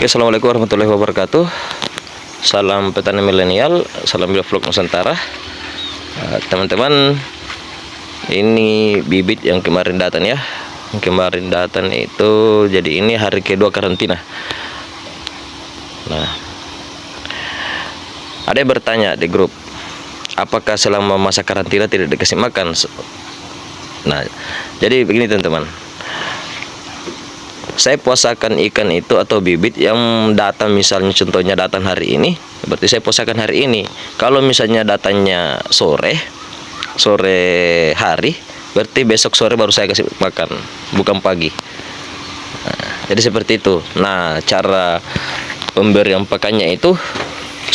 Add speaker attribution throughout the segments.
Speaker 1: Oke, assalamualaikum warahmatullahi wabarakatuh. Salam petani milenial, salam vlog Nusantara. Teman-teman, ini bibit yang kemarin datang ya. Yang kemarin datang itu, jadi ini hari kedua karantina. Nah, ada yang bertanya di grup, apakah selama masa karantina tidak dikasih makan? Nah, jadi begini teman-teman, saya puasakan ikan itu atau bibit yang datang, misalnya contohnya datang hari ini, berarti saya puasakan hari ini. Kalau misalnya datangnya sore hari, berarti besok sore baru saya kasih makan, bukan pagi. Nah, jadi seperti itu. Nah, cara pemberian pakannya itu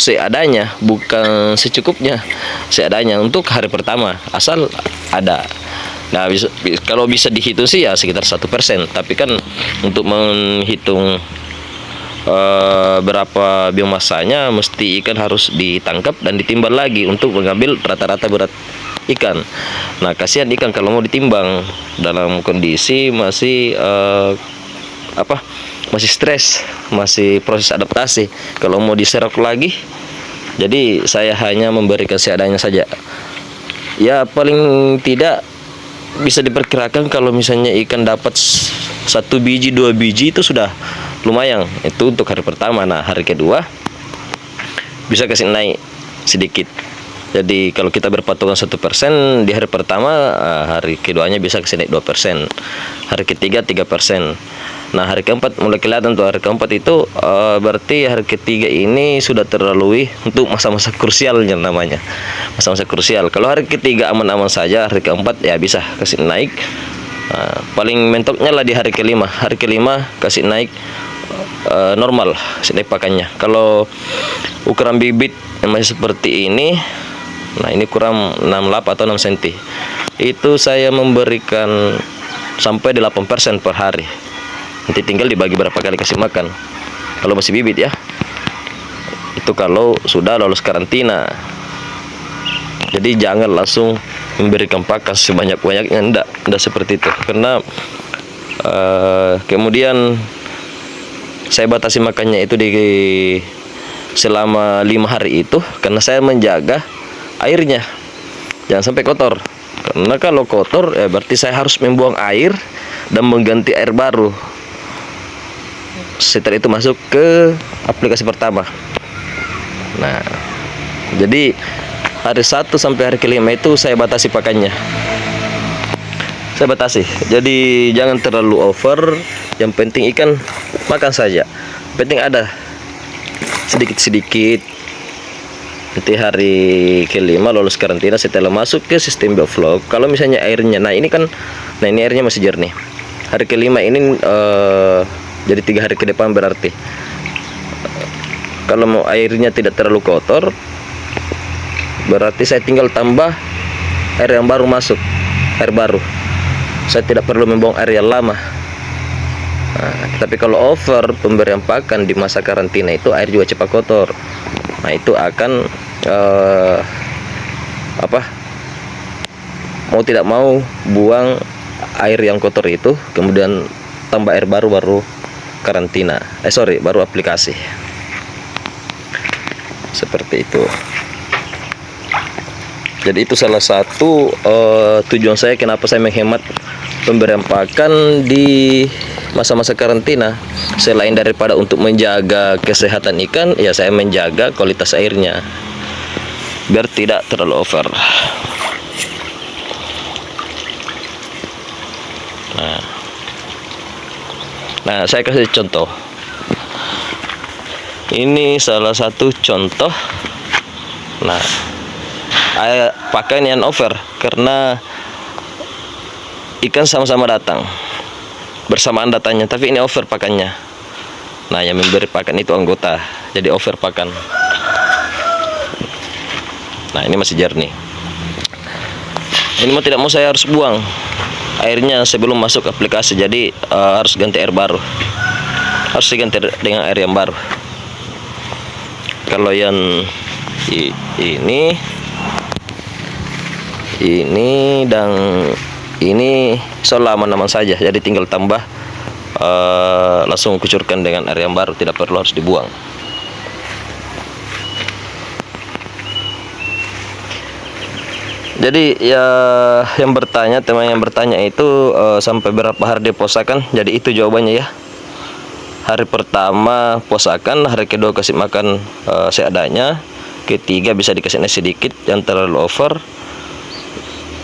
Speaker 1: seadanya, bukan secukupnya, seadanya untuk hari pertama, asal ada. Nah, kalau bisa dihitung sih ya sekitar 1%. Tapi kan untuk menghitung berapa biomasanya, mesti ikan harus ditangkap dan ditimbang lagi untuk mengambil rata-rata berat ikan. Nah, kasihan ikan kalau mau ditimbang dalam kondisi masih masih stres, masih proses adaptasi. Kalau mau diserok lagi, jadi saya hanya memberikan seadanya saja. Ya, paling tidak bisa diperkirakan kalau misalnya ikan dapat 1 biji 2 biji itu sudah lumayan. Itu untuk hari pertama. Nah, hari kedua bisa kasih naik sedikit. Jadi kalau kita berpatungan 1% di hari pertama, hari keduanya bisa kasih naik 2%, hari ketiga 3%. Nah, hari keempat mulai kelihatan tuh. Hari keempat itu berarti hari ketiga ini sudah terlalui untuk masa-masa krusialnya namanya. Masa-masa krusial. Kalau hari ketiga aman-aman saja, hari keempat ya bisa kasih naik. Paling mentoknya lah di hari kelima. Hari kelima kasih naik normal, kasih naik pakannya. Kalau ukuran bibit yang masih seperti ini, nah ini kurang 6 atau 6 cm. Itu saya memberikan sampai 8% per hari. Nanti tinggal dibagi berapa kali kasih makan. Kalau masih bibit ya. Itu kalau sudah lolos karantina. Jadi jangan langsung memberikan pakan sebanyak-banyaknya, enggak seperti itu. Karena kemudian saya batasi makannya itu di selama 5 hari itu, karena saya menjaga airnya jangan sampai kotor. Karena kalau kotor ya berarti saya harus membuang air dan mengganti air baru. Setelah itu masuk ke aplikasi pertama. Nah, jadi hari 1 sampai hari kelima itu saya batasi pakannya. Saya batasi. Jadi jangan terlalu over. Yang penting ikan makan saja. Penting ada sedikit-sedikit. Nanti hari kelima lolos karantina setelah masuk ke sistem bioflok. Kalau misalnya airnya, nah ini airnya masih jernih. Hari kelima ini jadi 3 hari ke depan berarti kalau mau airnya tidak terlalu kotor, berarti saya tinggal tambah air yang baru masuk, air baru. Saya tidak perlu membuang air yang lama. Nah, tapi kalau over pemberian pakan di masa karantina itu air juga cepat kotor. Nah, itu akan mau tidak mau buang air yang kotor itu, kemudian tambah air baru karantina. Baru aplikasi. Seperti itu. Jadi itu salah satu tujuan saya kenapa saya menghemat pemberian pakan di masa-masa karantina. Selain daripada untuk menjaga kesehatan ikan, ya saya menjaga kualitas airnya biar tidak terlalu over. Nah, saya kasih contoh. Ini salah satu contoh. Nah, pakan yang over karena ikan sama-sama datang bersamaan datanya, tapi ini over pakannya. Nah, yang memberi pakan itu anggota, jadi over pakan. Nah, ini masih jernih. Ini mau tidak mau saya harus buang airnya sebelum masuk aplikasi. Jadi harus ganti air baru, harus diganti dengan air yang baru. Kalau yang ini dan ini selama aman saja, jadi tinggal tambah langsung kucurkan dengan air yang baru, tidak perlu harus dibuang. Jadi ya teman yang bertanya itu sampai berapa hari diposakan. Jadi itu jawabannya ya. Hari pertama posakan, hari kedua kasih makan seadanya, ketiga bisa dikasih nasi sedikit, yang terlalu over.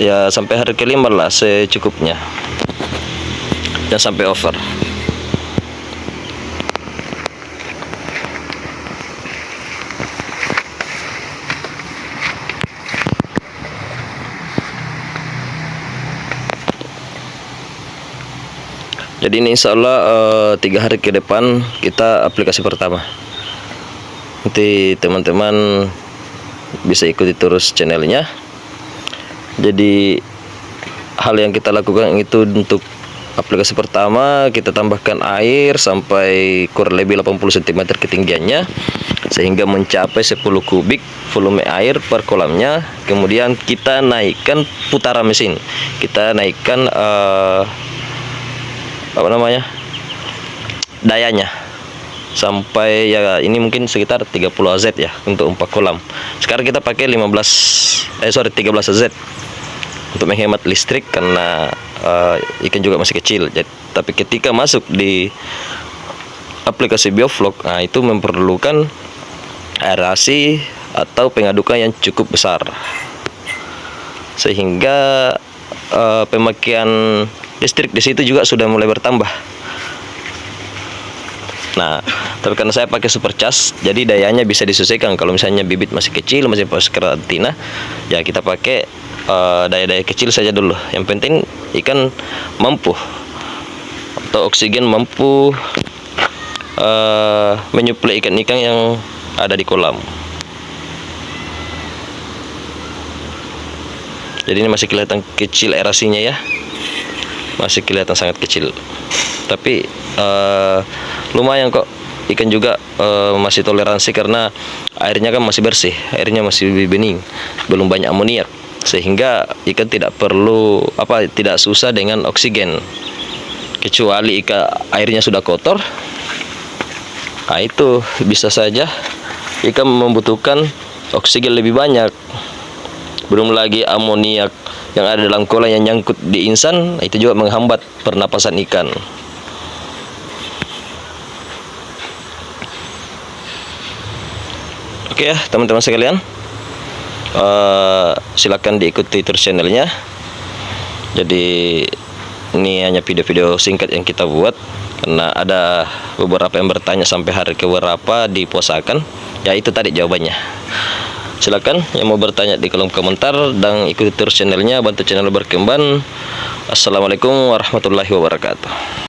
Speaker 1: Ya sampai hari kelima lah secukupnya, jangan sampai over. Jadi ini insya Allah 3 hari ke depan kita aplikasi pertama. Nanti teman-teman bisa ikuti terus channelnya. Jadi hal yang kita lakukan itu untuk aplikasi pertama, kita tambahkan air sampai kurang lebih 80 cm ketinggiannya, sehingga mencapai 10 kubik volume air per kolamnya. Kemudian kita naikkan putaran mesin, kita naikkan dayanya sampai ya ini mungkin sekitar 30 AZ ya untuk 4 kolam. Sekarang kita pakai 13 AZ untuk menghemat listrik karena ikan juga masih kecil. Tapi ketika masuk di aplikasi Bioflok, nah itu memerlukan aerasi atau pengadukan yang cukup besar, sehingga pemakaian listrik di situ juga sudah mulai bertambah. Nah, tapi karena saya pakai supercharge, jadi dayanya bisa disesuaikan. Kalau misalnya bibit masih kecil, masih pas karantina, ya kita pakai daya-daya kecil saja dulu. Yang penting ikan mampu atau oksigen mampu menyuplai ikan-ikan yang ada di kolam. Jadi ini masih kelihatan kecil aerasinya ya, masih kelihatan sangat kecil, tapi lumayan kok. Ikan juga masih toleransi karena airnya kan masih bersih, airnya masih bening, belum banyak amoniak, sehingga ikan tidak perlu tidak susah dengan oksigen. Kecuali airnya sudah kotor, nah itu bisa saja ikan membutuhkan oksigen lebih banyak. Belum lagi amoniak yang ada dalam kolam yang nyangkut di insan, itu juga menghambat pernapasan ikan. Oke ya teman-teman sekalian, silakan diikuti terus channelnya. Jadi ini hanya video-video singkat yang kita buat karena ada beberapa yang bertanya sampai hari keberapa diposakan. Ya itu tadi jawabannya. Silakan yang mau bertanya di kolom komentar dan ikuti terus channelnya, bantu channel berkembang. Assalamualaikum warahmatullahi wabarakatuh.